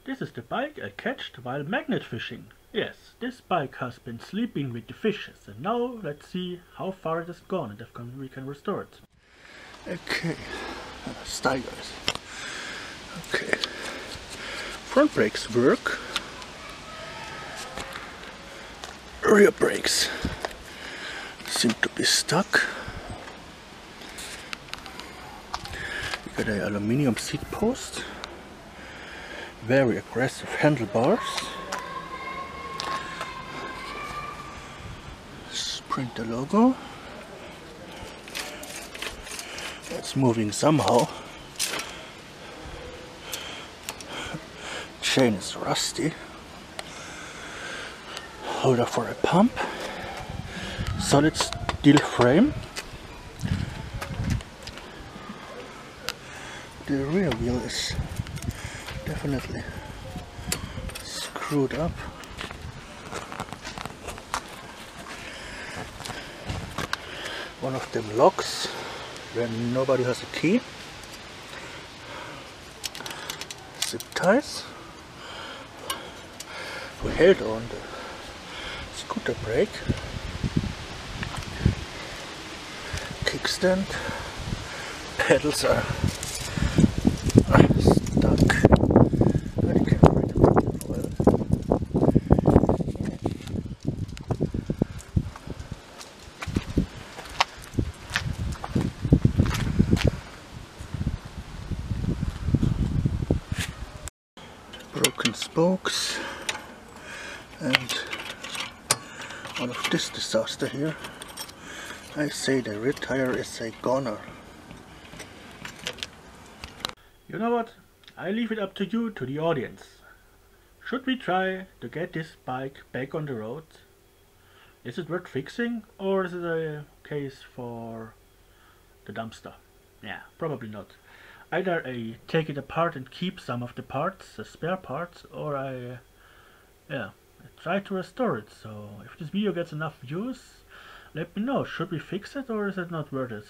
This is the bike I catched while magnet fishing. Yes, this bike has been sleeping with the fishes, and now let's see how far it has gone and if we can restore it. Okay, steigers. Okay, front brakes work. Rear brakes seem to be stuck. We got an aluminium seat post. Very aggressive handlebars. Sprinter logo. It's moving somehow. Chain is rusty. Holder for a pump. Solid steel frame. The rear wheel is definitely screwed up. One of them locks when nobody has a key. Zip ties. We held on the scooter brake. Kickstand. Pedals are stuck. I can't read it well. Broken spokes and all of this disaster here. I say the rear tire is a goner. You know what? I leave it up to you, to the audience. Should we try to get this bike back on the road? Is it worth fixing, or is it a case for the dumpster? Yeah, probably not. Either I take it apart and keep some of the parts, the spare parts, or I try to restore it. So if this video gets enough views, let me know. Should we fix it, or is it not worth it?